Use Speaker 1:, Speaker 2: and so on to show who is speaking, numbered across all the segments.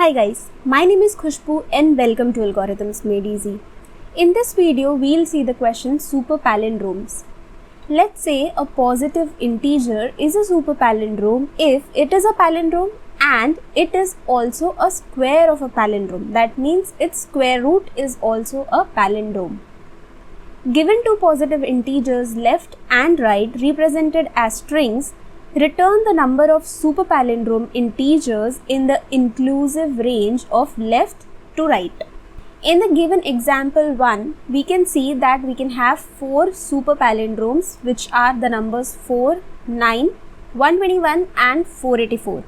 Speaker 1: Hi guys, my name is Khushbu and welcome to Algorithms Made Easy. In this video, we'll see the question super palindromes. Let's say a positive integer is a super palindrome if it is a palindrome and it is also a square of a palindrome. That means its square root is also a palindrome. Given two positive integers left and right represented as strings, return the number of superpalindrome integers in the inclusive range of left to right. In the given example 1, we can see that we can have four superpalindromes which are the numbers 4, 9, 121 and 484.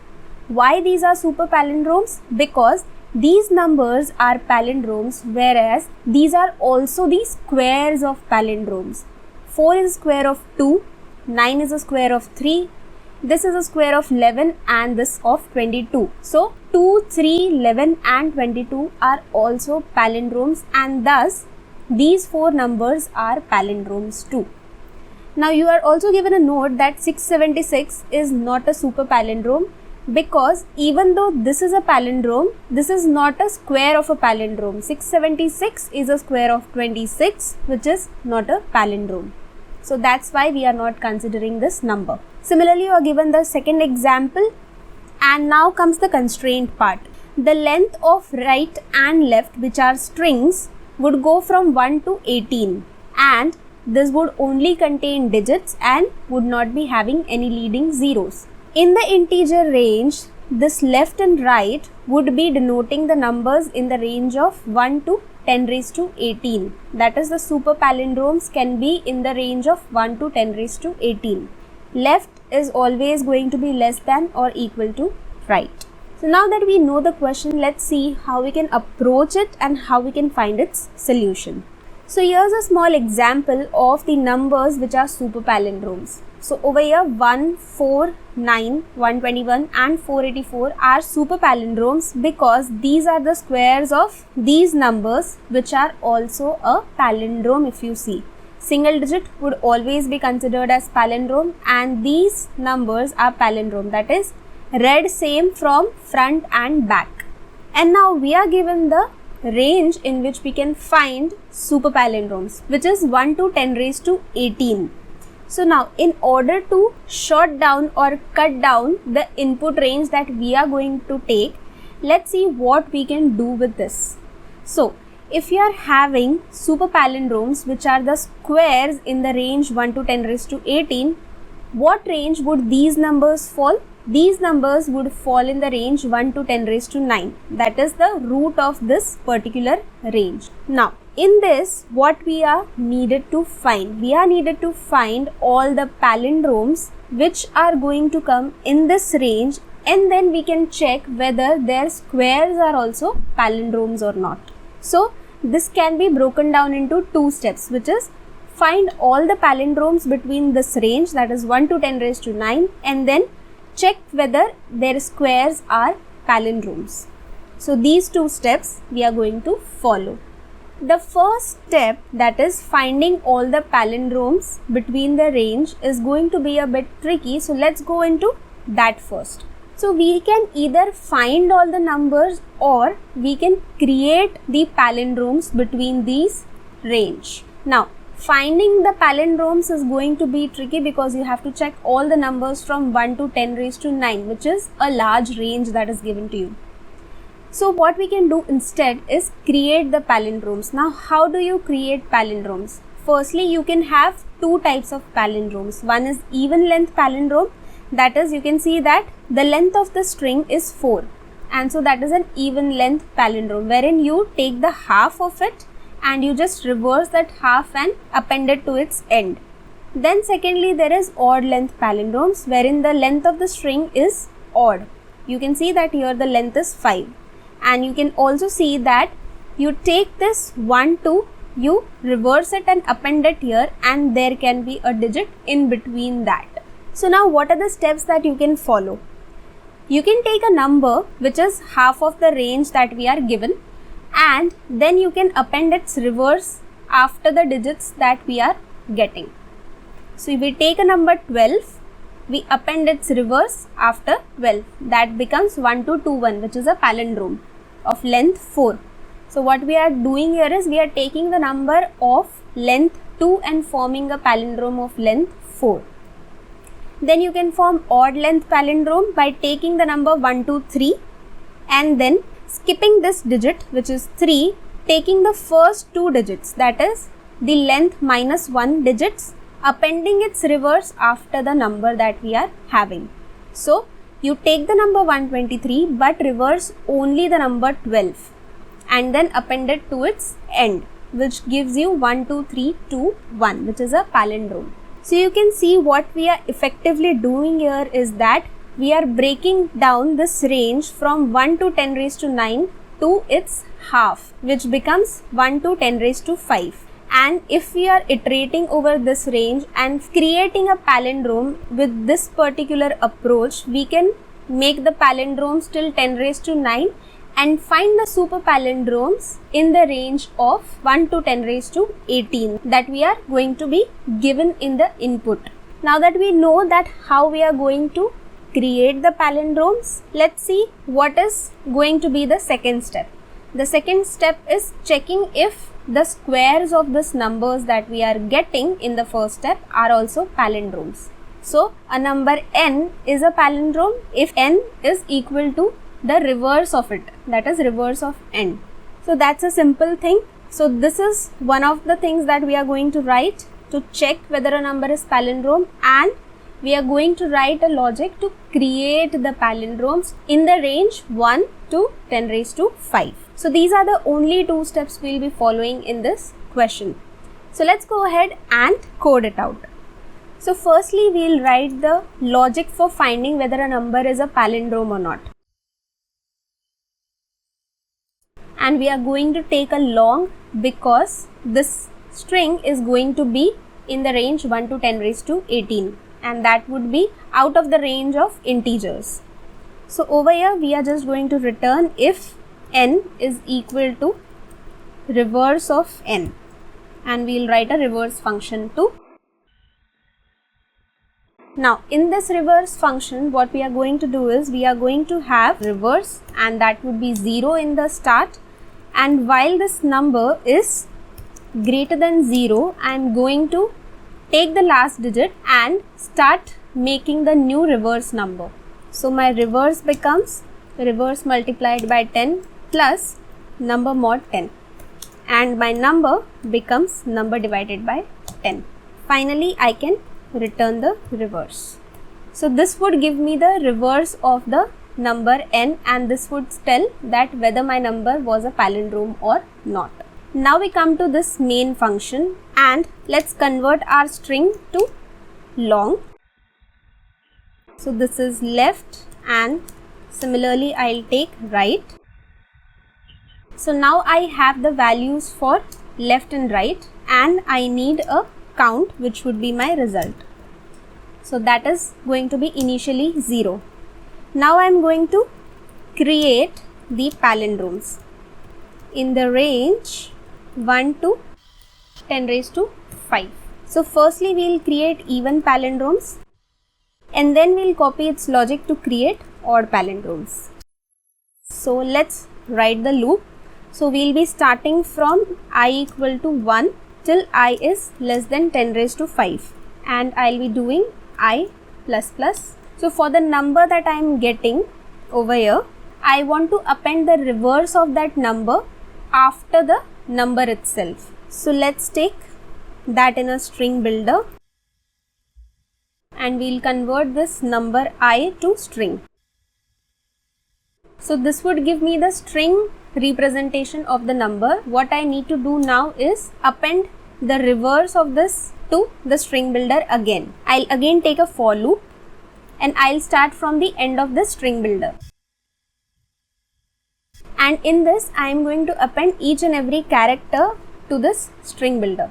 Speaker 1: Why these are superpalindromes? Because these numbers are palindromes, whereas these are also the squares of palindromes. 4 is a square of 2, 9 is a square of 3, this is a square of 11 and this of 22. So 2, 3, 11 and 22 are also palindromes, and thus these four numbers are palindromes too. Now you are also given a note that 676 is not a super palindrome, because even though this is a palindrome, this is not a square of a palindrome. 676 is a square of 26, which is not a palindrome. So that's why we are not considering this number. Similarly, you are given the second example, and now comes the constraint part. The length of right and left, which are strings, would go from 1 to 18, and this would only contain digits and would not be having any leading zeros. In the integer range, this left and right would be denoting the numbers in the range of 1 to 10 raised to 18. That is, the super palindromes can be in the range of 1 to 10 raised to 18. Left is always going to be less than or equal to right. So now that we know the question, let's see how we can approach it and how we can find its solution. So here's a small example of the numbers which are super palindromes. So over here 1, 4, 9, 121 and 484 are super palindromes because these are the squares of these numbers, which are also a palindrome. If you see, single digit would always be considered as palindrome, and these numbers are palindrome, that is read same from front and back. And now we are given the range in which we can find super palindromes, which is 1 to 10 raised to 18. So now, in order to short down or cut down the input range that we are going to take, let's see what we can do with this. So if you are having super palindromes which are the squares in the range 1 to 10 raised to 18, what range would these numbers fall? These numbers would fall in the range 1 to 10 raised to 9. That is the root of this particular range. Now, in this, what we are needed to find? We are needed to find all the palindromes which are going to come in this range, and then we can check whether their squares are also palindromes or not. So this can be broken down into two steps, which is find all the palindromes between this range, that is 1 to 10 raised to 9, and then check whether their squares are palindromes. So these two steps we are going to follow. The first step, that is finding all the palindromes between the range, is going to be a bit tricky. So let's go into that first. So we can either find all the numbers or we can create the palindromes between these range. Now, finding the palindromes is going to be tricky because you have to check all the numbers from 1 to 10 raised to 9, which is a large range that is given to you. So what we can do instead is create the palindromes. Now, how do you create palindromes? Firstly, you can have two types of palindromes. One is even length palindrome, that is, you can see that the length of the string is 4, and so that is an even length palindrome, wherein you take the half of it and you just reverse that half and append it to its end. Then secondly, there is odd length palindromes, wherein the length of the string is odd. You can see that here the length is 5. And you can also see that you take this 1, 2, you reverse it and append it here, and there can be a digit in between that. So now what are the steps that you can follow? You can take a number which is half of the range that we are given, and then you can append its reverse after the digits that we are getting. So if we take a number 12, we append its reverse after 12. That becomes 1221, which is a palindrome of length 4. So what we are doing here is we are taking the number of length 2 and forming a palindrome of length 4. Then you can form odd length palindrome by taking the number 1, 2, 3 and then skipping this digit, which is 3, taking the first 2 digits, that is the length minus 1 digits, appending its reverse after the number that we are having. So you take the number 123 but reverse only the number 12 and then append it to its end, which gives you 1, 2, 3, 2, 1, which is a palindrome. So you can see what we are effectively doing here is that we are breaking down this range from 1 to 10 raised to 9 to its half, which becomes 1 to 10 raised to 5. And if we are iterating over this range and creating a palindrome with this particular approach, we can make the palindromes till 10 raised to 9 and find the super palindromes in the range of 1 to 10 raised to 18 that we are going to be given in the input. Now that we know that how we are going to create the palindromes, let's see what is going to be the second step. The second step is checking if the squares of these numbers that we are getting in the first step are also palindromes. So a number n is a palindrome if n is equal to the reverse of it, that is reverse of n. So that's a simple thing. So this is one of the things that we are going to write to check whether a number is palindrome, and we are going to write a logic to create the palindromes in the range 1 to 10 raised to 5. So these are the only 2 steps we will be following in this question. So let's go ahead and code it out. So firstly we will write the logic for finding whether a number is a palindrome or not. And we are going to take a long because this string is going to be in the range 1 to 10 raised to 18, and that would be out of the range of integers. So over here we are just going to return if n is equal to reverse of n, and we will write a reverse function too. Now in this reverse function what we are going to do is we are going to have reverse, and that would be 0 in the start, and while this number is greater than 0 I am going to take the last digit and start making the new reverse number. So my reverse becomes reverse multiplied by 10 plus number mod 10, and my number becomes number divided by 10. Finally I can return the reverse. So this would give me the reverse of the number n, and this would tell that whether my number was a palindrome or not. Now we come to this main function, and let's convert our string to long. So this is left, and similarly I'll take right. So now I have the values for left and right, and I need a count which would be my result. So that is going to be initially 0. Now I am going to create the palindromes in the range 1 to 10 raised to 5. So firstly we will create even palindromes, and then we will copy its logic to create odd palindromes. So let's write the loop. So we will be starting from I equal to 1 till I is less than 10 raised to 5, and I will be doing I plus plus. So for the number that I am getting over here, I want to append the reverse of that number after the number itself. So let's take that in a string builder, and we'll convert this number I to string. So this would give me the string representation of the number. What I need to do now is append the reverse of this to the string builder again. I'll again take a for loop, and I'll start from the end of the string builder. And in this I am going to append each and every character to this string builder.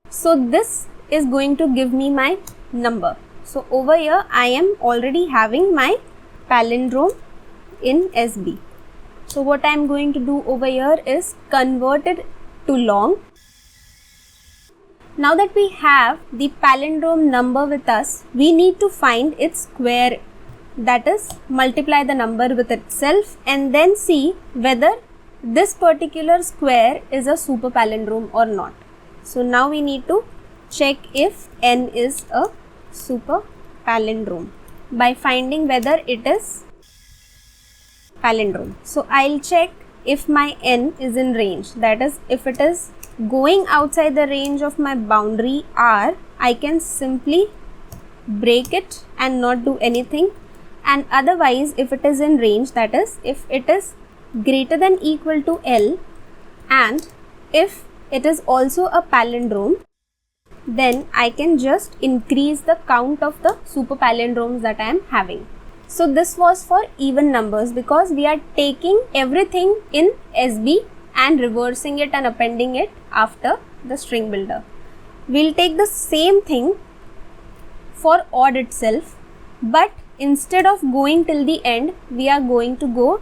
Speaker 1: So this is going to give me my number. So over here I am already having my palindrome in SB. So what I am going to do over here is convert it to long. Now that we have the palindrome number with us, we need to find its square, that is multiply the number with itself and then see whether this particular square is a super palindrome or not. So now we need to check if n is a super palindrome by finding whether it is palindrome. So I'll check if my n is in range, that is if it is going outside the range of my boundary R, I can simply break it and not do anything, and otherwise if it is in range, that is if it is greater than equal to L and if it is also a palindrome, then I can just increase the count of the super palindromes that I am having. So this was for even numbers because we are taking everything in SB and reversing it and appending it after the string builder. We'll take the same thing for odd itself, but instead of going till the end, we are going to go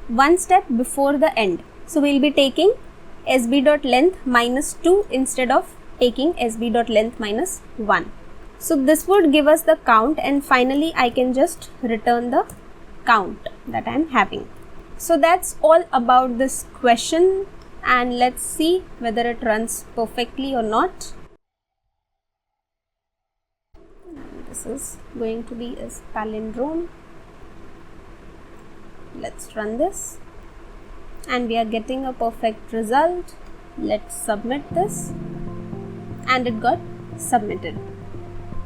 Speaker 1: one step before the end. So we'll be taking SB.length minus 2 instead of taking SB.length minus 1. So this would give us the count, and finally I can just return the count that I am having. So that's all about this question, and let's see whether it runs perfectly or not. This is going to be a palindrome. Let's run this and we are getting a perfect result. Let's submit this, and it got submitted.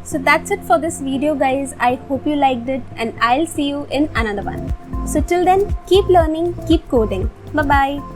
Speaker 1: So that's it for this video, guys. I hope you liked it, and I'll see you in another one. So till then, keep learning, keep coding. Bye bye.